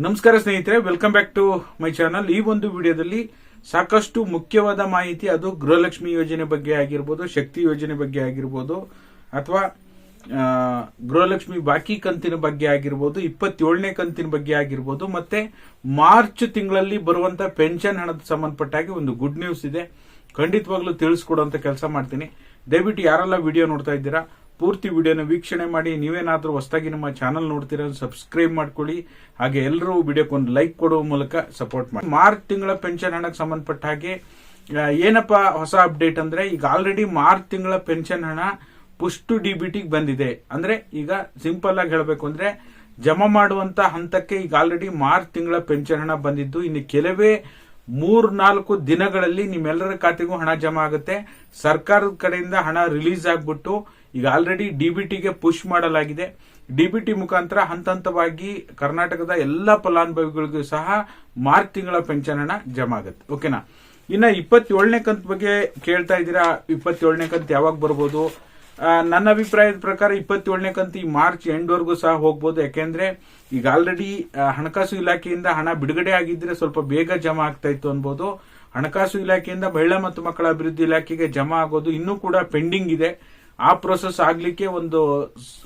ನಮಸ್ಕಾರ ಸ್ನೇಹಿತರೆ, welcome back to my channel. ಈ ಒಂದು ವಿಡಿಯೋದಲ್ಲಿ ಸಾಕಷ್ಟು ಮುಖ್ಯವಾದ ಮಾಹಿತಿ, ಅದು ಗೃಹಲಕ್ಷ್ಮಿ ಯೋಜನೆ ಬಗ್ಗೆ ಆಗಿರ್ಬೋದು, ಶಕ್ತಿ ಯೋಜನೆ ಬಗ್ಗೆ ಆಗಿರ್ಬೋದು, ಅಥವಾ ಗೃಹಲಕ್ಷ್ಮಿ ಬಾಕಿ ಕಂತಿನ ಬಗ್ಗೆ ಆಗಿರ್ಬೋದು, 27ನೇ ಕಂತಿನ ಬಗ್ಗೆ ಆಗಿರ್ಬೋದು, ಮತ್ತೆ ಮಾರ್ಚ್ ತಿಂಗಳಲ್ಲಿ ಬರುವಂತ ಪೆನ್ಷನ್ ಹಣದ ಸಂಬಂಧಪಟ್ಟಾಗಿ ಒಂದು ಗುಡ್ ನ್ಯೂಸ್ ಇದೆ. ಖಂಡಿತವಾಗ್ಲೂ ತಿಳಿಸ್ಕೊಡುವಂತ ಕೆಲಸ ಮಾಡ್ತೀನಿ. ದಯವಿಟ್ಟು ಯಾರೆಲ್ಲ ವಿಡಿಯೋ ನೋಡ್ತಾ ಇದ್ದೀರಾ ಪೂರ್ತಿ ವಿಡಿಯೋನ ವೀಕ್ಷಣೆ ಮಾಡಿ. ನೀವೇನಾದ್ರೂ ಹೊಸದಾಗಿ ನಮ್ಮ ಚಾನಲ್ ನೋಡ್ತೀರಾ ಸಬ್ಸ್ಕ್ರೈಬ್ ಮಾಡ್ಕೊಳ್ಳಿ. ಹಾಗೆ ಎಲ್ಲರೂ ವಿಡಿಯೋಕ್ಕೊಂದು ಲೈಕ್ ಕೊಡುವ ಮೂಲಕ ಸಪೋರ್ಟ್ ಮಾಡಿ. ಮಾರ್ಚ್ ತಿಂಗಳ ಪೆನ್ಷನ್ ಹಣಕ್ಕೆ ಸಂಬಂಧಪಟ್ಟ ಹಾಗೆ ಏನಪ್ಪಾ ಹೊಸ ಅಪ್ಡೇಟ್ ಅಂದ್ರೆ, ಈಗ ಆಲ್ರೆಡಿ ಮಾರ್ಚ್ ತಿಂಗಳ ಪೆನ್ಷನ್ ಹಣ ಪುಷ್ ಟು ಡಿಬಿಟಿಗೆ ಬಂದಿದೆ. ಅಂದ್ರೆ ಈಗ ಸಿಂಪಲ್ ಆಗಿ ಹೇಳಬೇಕು ಅಂದ್ರೆ, ಜಮಾ ಮಾಡುವಂತ ಹಂತಕ್ಕೆ ಈಗ ಆಲ್ರೆಡಿ ಮಾರ್ಚ್ ತಿಂಗಳ ಪೆನ್ಷನ್ ಹಣ ಬಂದಿದ್ದು, ಇನ್ನು ಕೆಲವೇ 3-4 ದಿನಗಳಲ್ಲಿ ನಿಮ್ಮೆಲ್ಲರ ಖಾತೆಗೂ ಹಣ ಜಮಾ ಆಗುತ್ತೆ. ಸರ್ಕಾರದ ಕಡೆಯಿಂದ ಹಣ ರಿಲೀಸ್ ಆಗ್ಬಿಟ್ಟು ಈಗ ಆಲ್ರೆಡಿ ಡಿಬಿಟಿಗೆ ಪುಷ್ ಮಾಡಲಾಗಿದೆ. ಡಿಬಿಟಿ ಮುಖಾಂತರ ಹಂತ ಹಂತವಾಗಿ ಕರ್ನಾಟಕದ ಎಲ್ಲಾ ಫಲಾನುಭವಿಗಳಿಗೂ ಸಹ ಮಾರ್ಚ್ ತಿಂಗಳ ಪೆನ್ಷನ್ ಹಣ ಜಮಾ ಆಗುತ್ತೆ. ಓಕೆನಾ? ಇನ್ನ 27ನೇ ಕಂತು ಬಗ್ಗೆ ಕೇಳ್ತಾ ಇದ್ದೀರಾ, 27ನೇ ಕಂತು ಯಾವಾಗ ಬರ್ಬೋದು? ನನ್ನ ಅಭಿಪ್ರಾಯದ ಪ್ರಕಾರ 27ನೇ ಕಂತು ಈ ಮಾರ್ಚ್ ಎಂಡ್ ವರೆಗೂ ಸಹ ಹೋಗ್ಬೋದು. ಯಾಕೆಂದ್ರೆ ಈಗ ಆಲ್ರೆಡಿ ಹಣಕಾಸು ಇಲಾಖೆಯಿಂದ ಹಣ ಬಿಡುಗಡೆ ಆಗಿದ್ರೆ ಸ್ವಲ್ಪ ಬೇಗ ಜಮಾ ಆಗ್ತಾ ಇತ್ತು ಅನ್ಬೋದು. ಹಣಕಾಸು ಇಲಾಖೆಯಿಂದ ಮಹಿಳಾ ಮತ್ತು ಮಕ್ಕಳ ಅಭಿವೃದ್ಧಿ ಇಲಾಖೆಗೆ ಜಮಾ ಆಗೋದು ಇನ್ನೂ ಕೂಡ ಪೆಂಡಿಂಗ್ ಇದೆ. ಆ ಪ್ರೊಸೆಸ್ ಆಗ್ಲಿಕ್ಕೆ ಒಂದು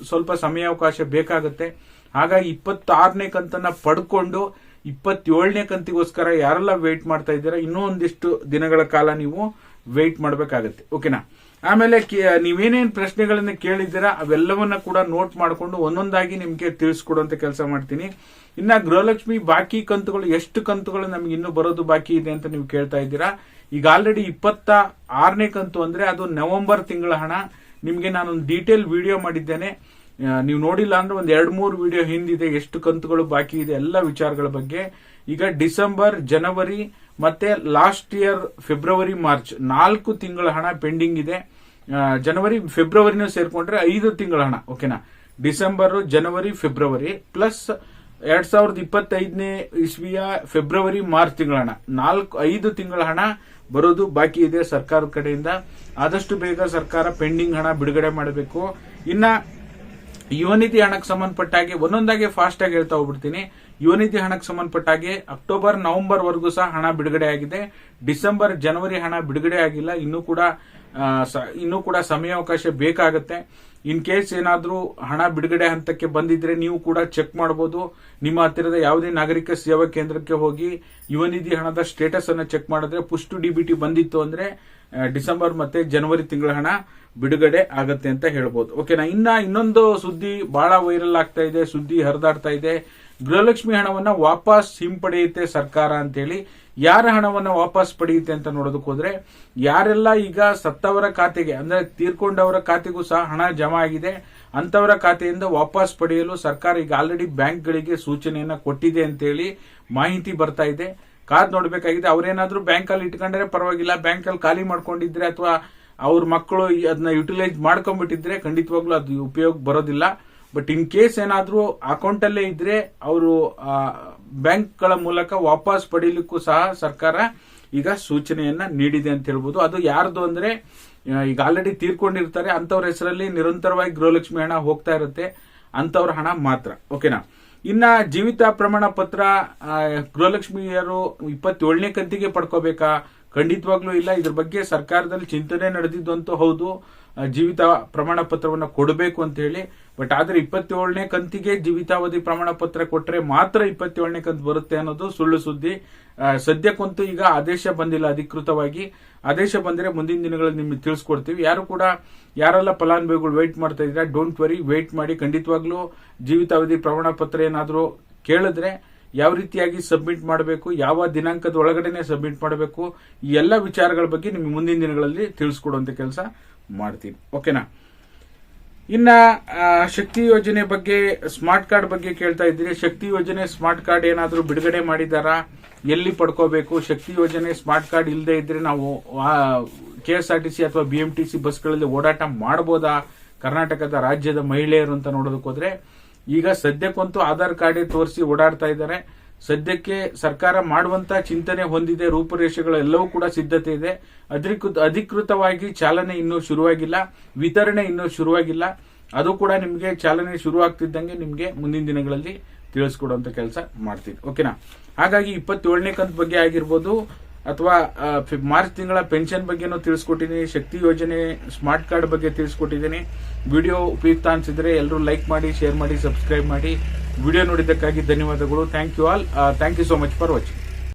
ಸ್ವಲ್ಪ ಸಮಯಾವಕಾಶ ಬೇಕಾಗುತ್ತೆ. ಹಾಗಾಗಿ 26ನೇ ಕಂತನ್ನ ಪಡ್ಕೊಂಡು 27ನೇ ಕಂತಿಗೋಸ್ಕರ ಯಾರೆಲ್ಲ ವೇಟ್ ಮಾಡ್ತಾ ಇದ್ದೀರಾ, ಇನ್ನೂ ಒಂದಿಷ್ಟು ದಿನಗಳ ಕಾಲ ನೀವು ವೇಟ್ ಮಾಡಬೇಕಾಗತ್ತೆ. ಓಕೆನಾ? ಆಮೇಲೆ ನೀವೇನೇನ್ ಪ್ರಶ್ನೆಗಳನ್ನ ಕೇಳಿದ್ದೀರಾ ಅವೆಲ್ಲವನ್ನ ಕೂಡ ನೋಟ್ ಮಾಡಿಕೊಂಡು ಒಂದೊಂದಾಗಿ ನಿಮ್ಗೆ ತಿಳಿಸ್ಕೊಡುವಂತ ಕೆಲಸ ಮಾಡ್ತೀನಿ. ಇನ್ನ ಗೃಹಲಕ್ಷ್ಮಿ ಬಾಕಿ ಕಂತುಗಳು, ಎಷ್ಟು ಕಂತುಗಳು ನಮ್ಗೆ ಇನ್ನೂ ಬರೋದು ಬಾಕಿ ಇದೆ ಅಂತ ನೀವು ಕೇಳ್ತಾ ಇದ್ದೀರಾ. ಈಗ ಆಲ್ರೆಡಿ 26ನೇ ಕಂತು ಅಂದ್ರೆ ಅದು ನವೆಂಬರ್ ತಿಂಗಳ ಹಣ. ನಿಮ್ಗೆ ನಾನೊಂದು ಡೀಟೇಲ್ ವಿಡಿಯೋ ಮಾಡಿದ್ದೇನೆ, ನೀವು ನೋಡಿಲ್ಲ ಅಂದ್ರೆ ಒಂದು 2-3 ವಿಡಿಯೋ ಹಿಂದಿದೆ, ಎಷ್ಟು ಕಂತುಗಳು ಬಾಕಿ ಇದೆ ಎಲ್ಲ ವಿಚಾರಗಳ ಬಗ್ಗೆ. ಈಗ ಡಿಸೆಂಬರ್, ಜನವರಿ ಮತ್ತೆ ಲಾಸ್ಟ್ ಇಯರ್ ಫೆಬ್ರವರಿ, ಮಾರ್ಚ್ 4 ತಿಂಗಳ ಹಣ ಪೆಂಡಿಂಗ್ ಇದೆ. ಜನವರಿ ಫೆಬ್ರವರಿನೂ ಸೇರ್ಕೊಂಡ್ರೆ 5 ತಿಂಗಳ ಹಣ. ಓಕೆನಾ? ಡಿಸೆಂಬರ್, ಜನವರಿ, ಫೆಬ್ರವರಿ ಪ್ಲಸ್ 2025ನೇ ಇಸ್ವಿಯ ಫೆಬ್ರವರಿ, ಮಾರ್ಚ್ ತಿಂಗಳ ಹಣ, 5 ತಿಂಗಳ ಹಣ ಬರೋದು ಬಾಕಿ ಇದೆ ಸರ್ಕಾರದ ಕಡೆಯಿಂದ. ಆದಷ್ಟು ಬೇಗ ಸರ್ಕಾರ ಪೆಂಡಿಂಗ್ ಹಣ ಬಿಡುಗಡೆ ಮಾಡಬೇಕು. ಇನ್ನ ಯುವನಿಧಿ ಹಣಕ್ಕೆ ಸಂಬಂಧಪಟ್ಟಾಗೆ ಒಂದೊಂದಾಗಿ ಫಾಸ್ಟ್ ಆಗಿ ಹೇಳ್ತಾ ಹೋಗ್ಬಿಡ್ತೀನಿ. ಯುವನಿಧಿ ಹಣಕ್ಕೆ ಸಂಬಂಧಪಟ್ಟಾಗೆ ಅಕ್ಟೋಬರ್, ನವೆಂಬರ್ ವರೆಗೂ ಸಹ ಹಣ ಬಿಡುಗಡೆ ಆಗಿದೆ. ಡಿಸೆಂಬರ್, ಜನವರಿ ಹಣ ಬಿಡುಗಡೆ ಆಗಿಲ್ಲ. ಇನ್ನೂ ಕೂಡ ಸಮಯಾವಕಾಶ ಬೇಕಾಗುತ್ತೆ. ಇನ್ ಕೇಸ್ ಏನಾದ್ರೂ ಹಣ ಬಿಡುಗಡೆ ಹಂತಕ್ಕೆ ಬಂದಿದ್ರೆ ನೀವು ಕೂಡ ಚೆಕ್ ಮಾಡಬಹುದು. ನಿಮ್ಮ ಹತ್ತಿರದ ಯಾವುದೇ ನಾಗರಿಕ ಸೇವಾ ಕೇಂದ್ರಕ್ಕೆ ಹೋಗಿ ಯುವನಿಧಿ ಹಣದ ಸ್ಟೇಟಸ್ ಅನ್ನು ಚೆಕ್ ಮಾಡಿದ್ರೆ ಪುಷ್ ಟು ಡಿಬಿಟಿ ಬಂದಿತ್ತು ಅಂದ್ರೆ ಡಿಸೆಂಬರ್ ಮತ್ತೆ ಜನವರಿ ತಿಂಗಳ ಹಣ ಬಿಡುಗಡೆ ಆಗತ್ತೆ ಅಂತ ಹೇಳ್ಬೋದು. ಓಕೆನಾ? ಇನ್ನೊಂದು ಸುದ್ದಿ ಬಹಳ ವೈರಲ್ ಆಗ್ತಾ ಇದೆ, ಸುದ್ದಿ ಹರಿದಾಡ್ತಾ ಇದೆ. ಗೃಹಲಕ್ಷ್ಮಿ ಹಣವನ್ನ ವಾಪಸ್ ಹಿಂಪಡೆಯುತ್ತೆ ಸರ್ಕಾರ ಅಂತೇಳಿ. ಯಾರ ಹಣವನ್ನ ವಾಪಸ್ ಪಡೆಯುತ್ತೆ ಅಂತ ನೋಡೋದಕ್ಕೆ ಹೋದ್ರೆ, ಯಾರೆಲ್ಲ ಈಗ ಸತ್ತವರ ಖಾತೆಗೆ ಅಂದ್ರೆ ತೀರ್ಕೊಂಡವರ ಖಾತೆಗೂ ಸಹ ಹಣ ಜಮಾ ಆಗಿದೆ, ಅಂತವರ ಖಾತೆಯಿಂದ ವಾಪಸ್ ಪಡೆಯಲು ಸರ್ಕಾರ ಈಗ ಆಲ್ರೆಡಿ ಬ್ಯಾಂಕ್ಗಳಿಗೆ ಸೂಚನೆಯನ್ನ ಕೊಟ್ಟಿದೆ ಅಂತೇಳಿ ಮಾಹಿತಿ ಬರ್ತಾ ಇದೆ. ಕಾದ್ ನೋಡ್ಬೇಕಾಗಿದೆ. ಅವ್ರೇನಾದ್ರೂ ಬ್ಯಾಂಕ್ ಅಲ್ಲಿ ಇಟ್ಕೊಂಡ್ರೆ ಪರವಾಗಿಲ್ಲ, ಬ್ಯಾಂಕ್ ಅಲ್ಲಿ ಖಾಲಿ ಮಾಡ್ಕೊಂಡಿದ್ರೆ ಅಥವಾ ಅವ್ರ ಮಕ್ಕಳು ಅದನ್ನ ಯುಟಿಲೈಸ್ ಮಾಡ್ಕೊಂಡ್ಬಿಟ್ಟಿದ್ರೆ ಖಂಡಿತವಾಗ್ಲೂ ಅದು ಉಪಯೋಗ ಬರೋದಿಲ್ಲ. ಬಟ್ ಇನ್ ಕೇಸ್ ಏನಾದ್ರೂ ಅಕೌಂಟ್ ಅಲ್ಲೇ ಇದ್ರೆ ಅವರು ಬ್ಯಾಂಕ್ ಗಳ ಮೂಲಕ ವಾಪಸ್ ಪಡೀಲಿಕ್ಕೂ ಸಹ ಸರ್ಕಾರ ಈಗ ಸೂಚನೆಯನ್ನ ನೀಡಿದೆ ಅಂತ ಹೇಳ್ಬೋದು. ಅದು ಯಾರ್ದು ಅಂದ್ರೆ, ಈಗ ಆಲ್ರೆಡಿ ತೀರ್ಕೊಂಡಿರ್ತಾರೆ ಅಂತವ್ರ ಹೆಸರಲ್ಲಿ ನಿರಂತರವಾಗಿ ಗೃಹಲಕ್ಷ್ಮಿ ಹಣ ಹೋಗ್ತಾ ಇರುತ್ತೆ, ಅಂತವ್ರ ಹಣ ಮಾತ್ರ. ಓಕೆನಾ? ಇನ್ನ ಜೀವಿತ ಪ್ರಮಾಣ ಪತ್ರ ಗೃಹಲಕ್ಷ್ಮಿಯರು 27ನೇ ಕಂತಿಗೆ ಪಡ್ಕೋಬೇಕಾ? ಖಂಡಿತವಾಗ್ಲೂ ಇಲ್ಲ. ಇದ್ರ ಬಗ್ಗೆ ಸರ್ಕಾರದಲ್ಲಿ ಚಿಂತನೆ ನಡೆದಿದ್ದಂತೂ ಹೌದು, ಜೀವಿತ ಪ್ರಮಾಣ ಪತ್ರವನ್ನು ಕೊಡಬೇಕು ಅಂತ ಹೇಳಿ. ಬಟ್ ಆದ್ರೆ 27ನೇ ಕಂತಿಗೆ ಜೀವಿತಾವಧಿ ಪ್ರಮಾಣ ಪತ್ರ ಕೊಟ್ರೆ ಮಾತ್ರ 27ನೇ ಕಂತು ಬರುತ್ತೆ ಅನ್ನೋದು ಸುಳ್ಳು ಸುದ್ದಿ. ಸದ್ಯಕ್ಕಂತೂ ಈಗ ಆದೇಶ ಬಂದಿಲ್ಲ ಅಧಿಕೃತವಾಗಿ. ಆದೇಶ ಬಂದ್ರೆ ಮುಂದಿನ ದಿನಗಳಲ್ಲಿ ನಿಮ್ಗೆ ತಿಳಿಸ್ಕೊಡ್ತೀವಿ. ಯಾರೆಲ್ಲ ಫಲಾನುಭವಿಗಳು ವೇಟ್ ಮಾಡ್ತಾ ಇದ್ರೆ ಡೋಂಟ್ ವರಿ, ವೇಟ್ ಮಾಡಿ. ಖಂಡಿತವಾಗ್ಲೂ ಜೀವಿತಾವಧಿ ಪ್ರಮಾಣ ಪತ್ರ ಏನಾದ್ರೂ ಕೇಳಿದ್ರೆ ಯಾವ ರೀತಿಯಾಗಿ ಸಬ್ಮಿಟ್ ಮಾಡಬೇಕು, ಯಾವ ದಿನಾಂಕದ ಒಳಗಡೆನೆ ಸಬ್ಮಿಟ್ ಮಾಡಬೇಕು, ಈ ಎಲ್ಲ ವಿಚಾರಗಳ ಬಗ್ಗೆ ನಿಮ್ಗೆ ಮುಂದಿನ ದಿನಗಳಲ್ಲಿ ತಿಳಿಸ್ಕೊಡುವಂತ ಕೆಲಸ ಮಾಡ್ತೀನಿ. ಓಕೆನಾ? ಇನ್ನ ಶಕ್ತಿ ಯೋಜನೆ ಬಗ್ಗೆ, ಸ್ಮಾರ್ಟ್ ಕಾರ್ಡ್ ಬಗ್ಗೆ ಕೇಳ್ತಾ ಇದ್ದೀರಿ. ಶಕ್ತಿ ಯೋಜನೆ ಸ್ಮಾರ್ಟ್ ಕಾರ್ಡ್ ಏನಾದ್ರೂ ಬಿಡುಗಡೆ ಮಾಡಿದಾರಾ? ಎಲ್ಲಿ ಪಡ್ಕೋಬೇಕು? ಶಕ್ತಿ ಯೋಜನೆ ಸ್ಮಾರ್ಟ್ ಕಾರ್ಡ್ ಇಲ್ಲದೆ ಇದ್ರೆ ನಾವು KSRTC ಅಥವಾ BMTC ಬಸ್ಗಳಲ್ಲಿ ಓಡಾಟ ಮಾಡಬಹುದಾ ಕರ್ನಾಟಕದ ರಾಜ್ಯದ ಮಹಿಳೆಯರು ಅಂತ ನೋಡೋದಕ್ಕೆ ಹೋದ್ರೆ, ಈಗ ಸದ್ಯಕ್ಕಂತೂ ಆಧಾರ್ ಕಾರ್ಡ್ ತೋರಿಸಿ ಓಡಾಡ್ತಾ ಇದ್ದಾರೆ. ಸದ್ಯಕ್ಕೆ ಸರ್ಕಾರ ಮಾಡುವಂತ ಚಿಂತನೆ ಹೊಂದಿದೆ, ರೂಪುರೇಷೆಗಳೆಲ್ಲವೂ ಕೂಡ ಸಿದ್ಧತೆ ಇದೆ. ಅಧಿಕೃತವಾಗಿ ಚಾಲನೆ ಇನ್ನೂ ಶುರುವಾಗಿಲ್ಲ, ವಿತರಣೆ ಇನ್ನೂ ಶುರುವಾಗಿಲ್ಲ. ಅದು ಕೂಡ ನಿಮಗೆ ಚಾಲನೆ ಶುರು ಆಗ್ತಿದ್ದಂಗೆ ನಿಮಗೆ ಮುಂದಿನ ದಿನಗಳಲ್ಲಿ ತಿಳಿಸ್ಕೊಡುವಂತ ಕೆಲಸ ಮಾಡ್ತೀನಿ. ಓಕೆನಾ? ಹಾಗಾಗಿ 27ನೇ ಕಂತು ಬಗ್ಗೆ ಆಗಿರ್ಬೋದು ಅಥವಾ ಮಾರ್ಚ್ ತಿಂಗಳ ಪೆನ್ಷನ್ ಬಗ್ಗೆನೂ ತಿಳಿಸ್ಕೊಟ್ಟಿದ್ದೀನಿ, ಶಕ್ತಿ ಯೋಜನೆ ಸ್ಮಾರ್ಟ್ ಕಾರ್ಡ್ ಬಗ್ಗೆ ತಿಳಿಸ್ಕೊಟ್ಟಿದ್ದೀನಿ. ವಿಡಿಯೋ ಉಪಯುಕ್ತ ಅನ್ಸಿದ್ರೆ ಎಲ್ಲರೂ ಲೈಕ್ ಮಾಡಿ, ಶೇರ್ ಮಾಡಿ, ಸಬ್ಸ್ಕ್ರೈಬ್ ಮಾಡಿ. ವಿಡಿಯೋ ನೋಡಿದ್ದಕ್ಕಾಗಿ ಧನ್ಯವಾದಗಳು. Thank you all. Thank you so much for watching.